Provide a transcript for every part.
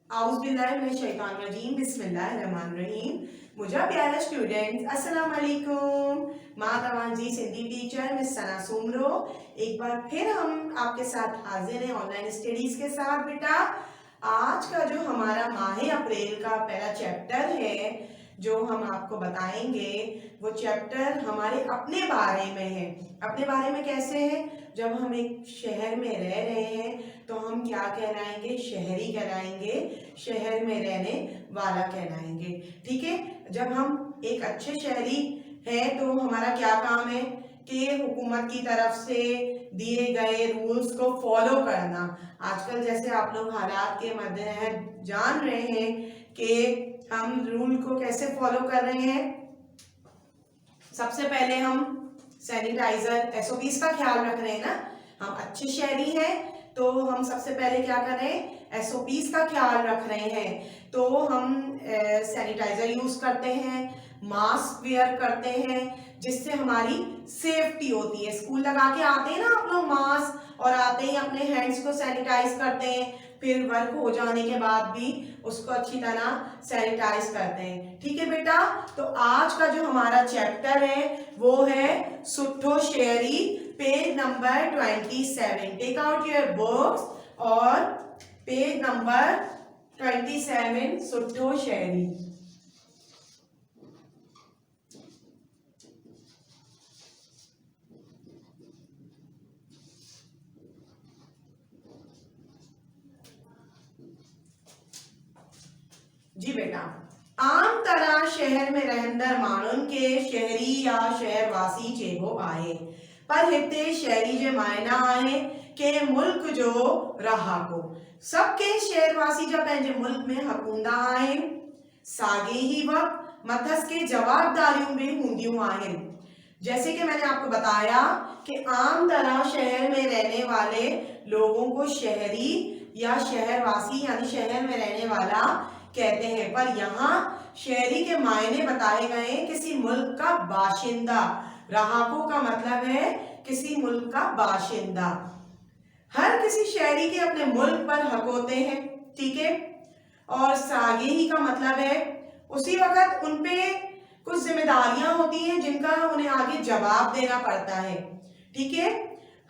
आउज़ुबिल्लाहिमिनश्शैतानिर्रजीम बिस्मिल्लाहिर्रहमानिर्रहीम। मुझा प्यारा स्टूडेंट्स अस्सलाम वालेकुम। मां तवांजी सिंधी टीचर मिस सना सुमरो एक बार फिर हम आपके साथ हाजिर हैं ऑनलाइन स्टडीज के साथ। बेटा आज का जो हमारा माह अप्रैल का पहला चैप्टर है जो हम आपको बताएंगे वो चैप्टर हमारे अपने बारे में है। अपने बारे में कैसे है? जब हम एक शहर में रह रहे हैं तो हम क्या कहलाएंगे? शहरी कहलाएंगे, शहर में रहने वाला कहलाएंगे। ठीक है, जब हम एक अच्छे शहरी हैं तो हमारा क्या काम है कि हुकूमत की तरफ से दिए गए रूल्स को फॉलो करना। आजकल जैसे आप लोग हालात के मद्देनजर जान रहे हैं कि हम रूल को कैसे फॉलो कर रहे हैं। सबसे पहले हम सैनिटाइजर एसओपीज का ख्याल रख रहे हैं ना। हम अच्छे शहरी हैं तो हम सबसे पहले क्या कर रहे हैं? एसओपीज का ख्याल रख रहे हैं। तो हम सैनिटाइजर यूज करते हैं, मास्क वेयर करते हैं जिससे हमारी सेफ्टी होती है। स्कूल लगा के आते हैं ना आप लोग मास्क, और आते ही अपने हैंड्स को सैनिटाइज करते हैं, फिर वर्क हो जाने के बाद भी उसको अच्छी तरह सैनिटाइज करते हैं। ठीक है बेटा, तो आज का जो हमारा चैप्टर है वो है सुठो शहरी, page number 27। Take out your books और पेज नंबर 27 सुठो शहरी। जी बेटा, आम तरह शहर में रहंदड़ माण्हुनि के शहरी या शहरवासी चइबो आहे, पर हिते शहरी जे मायना आहे के मुल्क जो रहाको। सबके शहरवासी जा पंहिंजे मुल्क में हक हूंदा आहिनि। साॻे ही वक्त मथस के जवाबदारियों भी हूंदियूं आहिनि। जैसे कि मैंने आपको बताया कि आम तरह शहर में रहने वाले लोगों को शहरी या शहरवासी यानी शहर में रहने वाला कहते हैं, पर यहाँ शहरी के मायने बताए गए किसी मुल्क का बाशिंदा। रहाको का मतलब है किसी मुल्क का बाशिंदा। हर किसी शहरी के अपने मुल्क पर हक होते हैं, ठीक है। और सागे ही का मतलब है उसी वक्त उनपे कुछ जिम्मेदारियां होती हैं जिनका उन्हें आगे जवाब देना पड़ता है, ठीक है।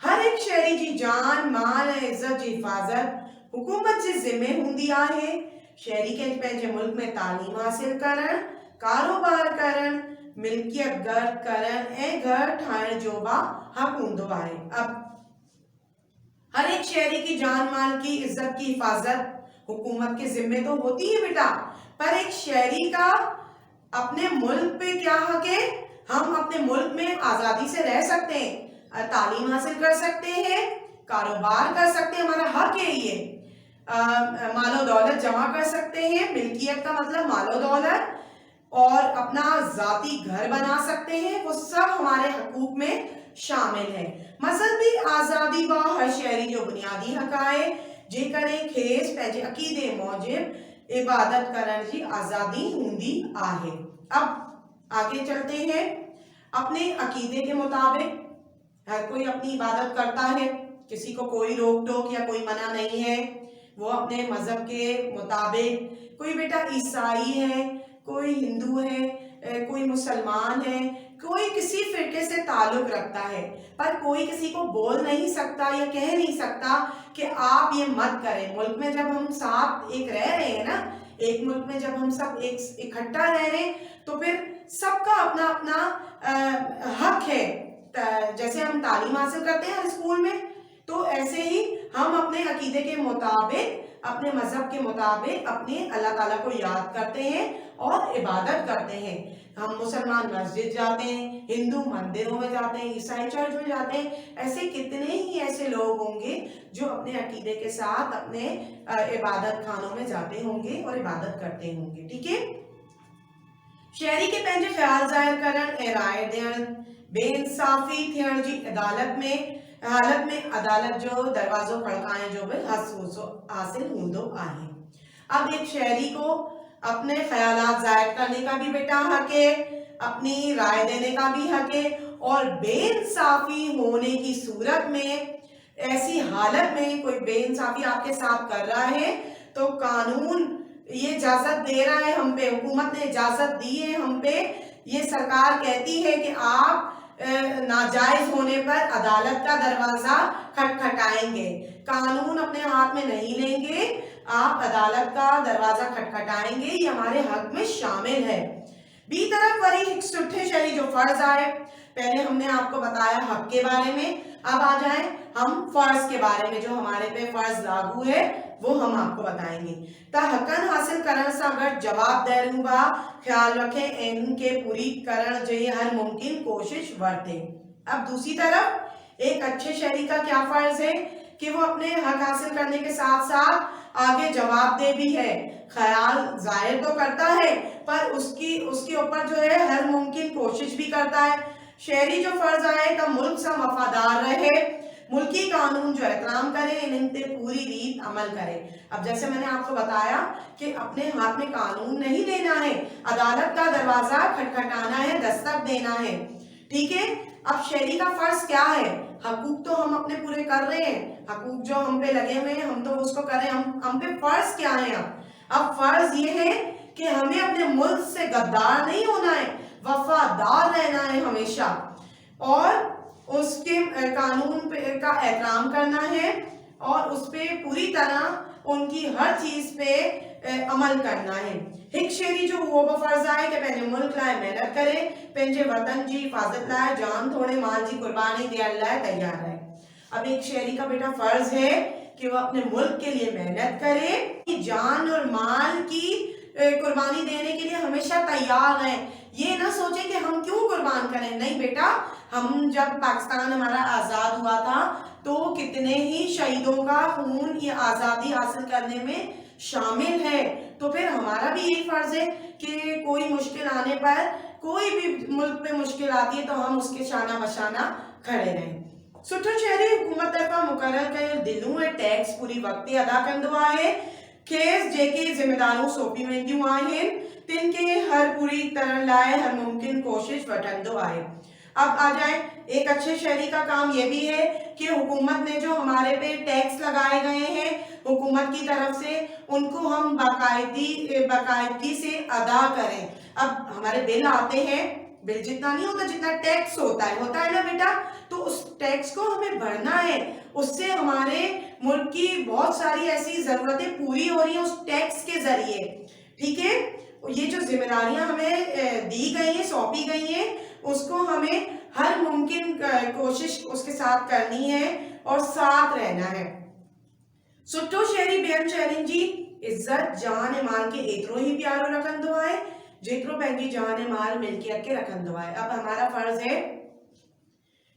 हर एक शहरी की जान माल इज्जत की हिफाजत हुकूमत से जिम्मे हुंदी आहे। शहरी के पंहिंजे मुल्क में तालीम हासिल करण, कारोबार करण, मिल्कियत गर्द करण ऐं घर ठाहिण जो बि हक हूंदो आहे। अब हर एक शहरी की जान माल की इज्जत की हिफाजत हुकूमत के जिम्मे तो होती है बेटा, पर एक शहरी का अपने मुल्क पे क्या हक है? हम अपने मुल्क में आजादी से रह सकते हैं, तालीम हासिल कर सकते हैं, कारोबार कर सकते हैं, हमारा हक है ये। मालो दौलत जमा कर सकते हैं, मिल्कियत का मतलब मालो दौलत, और अपना जाती घर बना सकते हैं, वो सब हमारे हकूक में शामिल है। मजहबी आज़ादी बा हर शहरी जो बुनियादी हक आहे, जेकॾहिं खेस पंहिंजे अक़ीदे मूजिब इबादत करण जी आज़ादी हूंदी आहे। अब आगे चलते हैं। अपने अक़ीदे के मुताबिक हर कोई अपनी इबादत करता है, किसी को कोई रोक टोक या कोई मना नहीं है। वो अपने मजहब के मुताबिक, कोई बेटा ईसाई है, कोई हिंदू है, कोई मुसलमान है, कोई किसी फिरके से ताल्लुक रखता है, पर कोई किसी को बोल नहीं सकता या कह नहीं सकता कि आप ये मत करें। मुल्क में जब हम साथ एक रह रहे हैं ना, एक मुल्क में जब हम सब एक इकट्ठा रह रहे हैं तो फिर सबका अपना अपना हक है। जैसे हम तालीम हासिल करते हैं स्कूल में, तो ऐसे ही हम अपने अकीदे के मुताबिक, अपने मजहब के मुताबिक अपने अल्लाह ताला को याद करते हैं और इबादत करते हैं। हम मुसलमान मस्जिद जाते हैं, हिंदू मंदिरों में जाते हैं, ईसाई चर्च में जाते हैं। ऐसे कितने ही ऐसे लोग होंगे जो अपने अकीदे के साथ अपने इबादत खानों में जाते होंगे और इबादत करते होंगे, ठीक है। शहरी के पंहिंजे ख्याल ज़ाहिर करण ऐं राय ॾियण, बेइंसाफ़ी थियण जी हालत में अदालत जो दरवाजो खड़काइण जो भी हासिल हूंदो आहे। अब एक शहरी को अपने ख्यालात जाहिर करने का भी बेटा हक है, अपनी राय देने का भी हक है, और बेइंसाफी होने की सूरत में, ऐसी हालत में कोई बेइंसाफी आपके साथ कर रहा है तो कानून ये इजाजत दे रहा है हम पे, हुकूमत ने इजाजत दी है हम पे, ये सरकार कहती है कि आप नाजायज होने पर अदालत का दरवाजा खटखटाएंगे, कानून अपने हाथ में नहीं लेंगे, आप अदालत का दरवाजा खटखटाएंगे, ये हमारे हक में शामिल है। बी तरफ वरी एक सुठे शहरी जो फर्ज आए, पहले हमने आपको बताया हक के बारे में, अब आ जाए हम फर्ज के बारे में, जो हमारे पे फर्ज लागू है वो हम आपको बताएंगे। ता हकन हासिल करण से अगर जवाब दे रहूंगा, ख्याल रखें इनके पूरी करण जो हर मुमकिन कोशिश बरते। अब दूसरी तरफ एक अच्छे शहरी का क्या फर्ज है कि वो अपने हक हासिल करने के साथ साथ आगे जवाब दे भी है, ख्याल जाहिर तो करता है पर उसके ऊपर जो है हर मुमकिन कोशिश भी करता है। शहरी जो फर्ज आए तो मुल्क से वफादार रहे, मुल्की कानून जो एहतराम करे, इन पे पूरी रीत अमल करे। अब जैसे मैंने आपको बताया कि अपने हाथ में कानून नहीं लेना है, अदालत का दरवाजा खटखटाना है, दस्तक देना है, ठीक है। अब शहरी का फर्ज क्या है, हकूक तो हम अपने पूरे कर रहे हैं, हकूक जो हम पे लगे हुए हैं हम तो उसको कर रहे हैं, हम पे फर्ज क्या है। अब फर्ज ये है कि हमें अपने मुल्क से गद्दार नहीं होना है, वफादार रहना है हमेशा, और उसके कानून का एहतराम करना है और उस पे पूरी तरह उनकी हर चीज पे अमल करना है। एक शहरी जो वो फर्ज आए कि पहले मुल्क लाए मेहनत करे, पंहिंजे वतन जी हिफाजत लाए जान थोड़े माल की कुर्बानी दियण लाए तैयार है। अब एक शहरी का बेटा फर्ज है कि वो अपने मुल्क के लिए मेहनत करे, जान और माल की कुर्बानी देने के लिए हमेशा तैयार है। ये ना सोचे कि हम क्यों कुर्बान करें, नहीं बेटा, हम जब पाकिस्तान हमारा आजाद हुआ था तो कितने ही शहीदों का खून ये आजादी हासिल करने में शामिल है, तो फिर हमारा भी यही फर्ज है कि कोई मुश्किल आने पर, कोई भी मुल्क पे मुश्किल आती है तो हम उसके शाना बशाना खड़े रहें। सुठो शहरी हुकूमत तरफा मुकर्रर कयल दिलूं ऐं टैक्स पूरी वक़्ती अदा कंदो आहे, खेस जेके जिम्मेदारियूं सौंपी वेंदियूं आहिनि तिन के हर पूरी तरह लाए हर मुमकिन कोशिश वठंदो आहे। अब आ जाए एक अच्छे शहरी का काम ये भी है कि हुकूमत ने जो हमारे पे टैक्स लगाए गए हैं हुकूमत की तरफ से, उनको हम बाकायदगी से अदा करें। अब हमारे बिल आते हैं, बिल जितना नहीं होता जितना टैक्स होता है ना बेटा, तो उस टैक्स को हमें भरना है, उससे हमारे मुल्क की बहुत सारी ऐसी जरूरतें पूरी हो रही हैं उस टैक्स के जरिए, ठीक है। ये जो जिम्मेदारियां हमें दी गई हैं, सौंपी गई हैं, उसको हमें हर मुमकिन कोशिश उसके साथ करनी है और साथ रहना है। सुठो शहरी ॿियनि शहरियुनि जी इज्जत जान ऐं माल के एतिरो ही प्यारो रखंदो आहे जेतिरो पंहिंजी जान ऐं माल मिल्कियत के रखंदो आहे। अब हमारा फर्ज है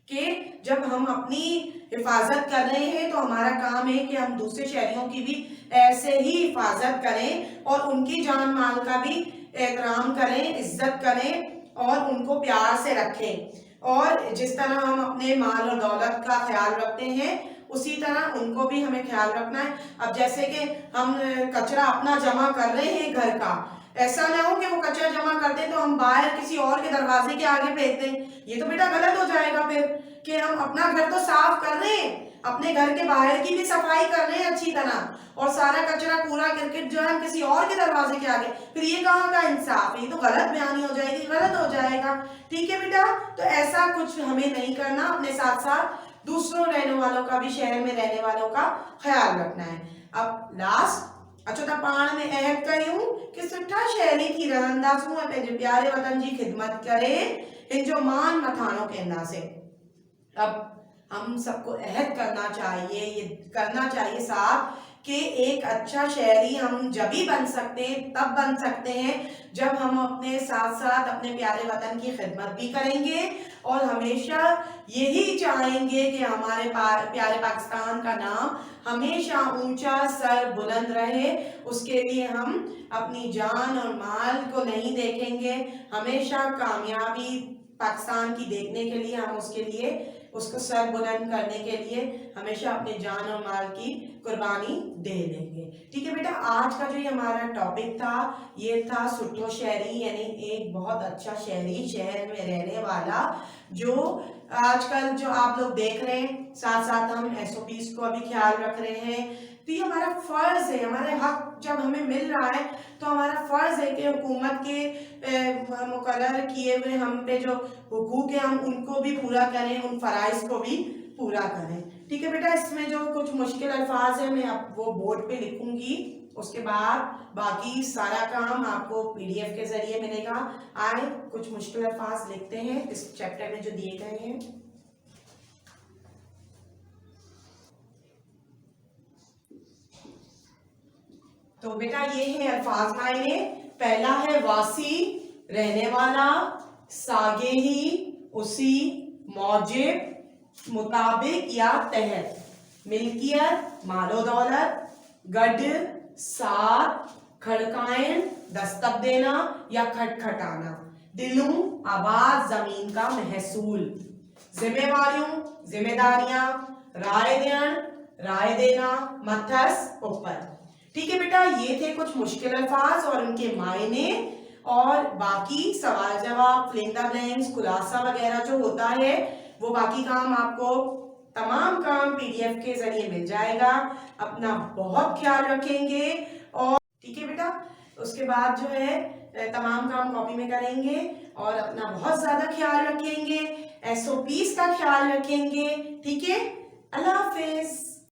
कि जब हम अपनी हिफाजत कर रहे हैं तो हमारा काम है कि हम दूसरे शहरियों की भी ऐसे ही हिफाजत करें और उनकी जान माल का भी एहतराम करें, इज्जत करें और उनको प्यार से रखें। और जिस तरह हम अपने माल और दौलत का ख्याल रखते हैं उसी तरह उनको भी हमें ख्याल रखना है। अब जैसे कि हम कचरा अपना जमा कर रहे हैं घर का, ऐसा ना हो कि वो कचरा जमा करते तो हम बाहर किसी और के दरवाजे के आगे फेंक दें, ये तो बेटा गलत हो जाएगा फिर, कि हम अपना घर तो साफ कर रहे हैं, अपने घर के बाहर की भी सफाई कर रहे हैं अच्छी तरह, और सारा कचरा कूड़ा करकट जो है हम किसी और के दरवाजे के आगे, फिर ये कहाँ का इंसाफ है, ये तो गलत बयानी हो जाएगी, गलत हो जाएगा, ठीक है बेटा। तो ऐसा कुछ हमें नहीं करना, अपने साथ साथ दूसरों रहने वालों का भी, शहर में रहने वालों का ख्याल रखना है। अब लास्ट अचो पाण में अहद कयूं कि सुठा शहरी थी रहंदासूं ऐं पंहिंजे प्यारे वतन जी खिदमत करे इन जो मान मथाणो कंदासीं। अब हम सबको अहद करना चाहिए, ये करना चाहिए साथ कि एक अच्छा शहरी हम जब भी बन सकते हैं, तब बन सकते हैं जब हम अपने साथ साथ अपने प्यारे वतन की खिदमत भी करेंगे और हमेशा यही चाहेंगे कि हमारे प्यारे पाकिस्तान का नाम हमेशा ऊंचा सर बुलंद रहे। उसके लिए हम अपनी जान और माल को नहीं देखेंगे, हमेशा कामयाबी पाकिस्तान की देखने के लिए हम उसको सर बुलंद करने के लिए हमेशा अपने जान और माल की कुर्बानी दे लेंगे। ठीक है बेटा, आज का जो ये हमारा टॉपिक था ये था सुठो शहरी, यानी एक बहुत अच्छा शहरी, शहर में रहने वाला, जो आजकल जो आप लोग देख रहे हैं, साथ साथ हम SOPs को अभी ख्याल रख रहे हैं तो ये हमारा फर्ज है, हमारे हक जब हमें मिल रहा है तो हमारा फर्ज है कि हुकूमत के मुकर्रर किए हुए हम पे जो हुकूक है हम उनको भी पूरा करें, उन फराइज को भी पूरा करें। ठीक है बेटा, इसमें जो कुछ मुश्किल अल्फाज है मैं अब वो बोर्ड पे लिखूंगी, उसके बाद बाकी सारा काम आपको पीडीएफ के जरिए मिलेगा। आए कुछ मुश्किल अल्फाज लिखते हैं इस चैप्टर में जो दिए गए हैं। तो बेटा ये है अल्फाज मायने। पहला है वासी, रहने वाला, सागे ही, उसी, मौजिब, मुताबिक या तहत, मिल्कियत, मालो दौलत, गढ़, साथ, खड़काएं, दस्तक देना या खटखटाना, दिलूं, आवाज, जमीन का महसूल, जिम्मेवारियों, जिम्मेदारियां, राय देन, राय देना, मथस, ऊपर। ठीक है बेटा, ये थे कुछ मुश्किल अल्फाज और उनके मायने, और बाकी सवाल जवाब, फिल इन द ब्लैंक्स, खुलासा वगैरह जो होता है वो बाकी काम आपको तमाम काम पीडीएफ के जरिए मिल जाएगा। अपना बहुत ख्याल रखेंगे और ठीक है बेटा, उसके बाद जो है तमाम काम कॉपी में करेंगे और अपना बहुत ज्यादा ख्याल रखेंगे, एसओपीज का ख्याल रखेंगे। ठीक है, अल्लाह हाफिज।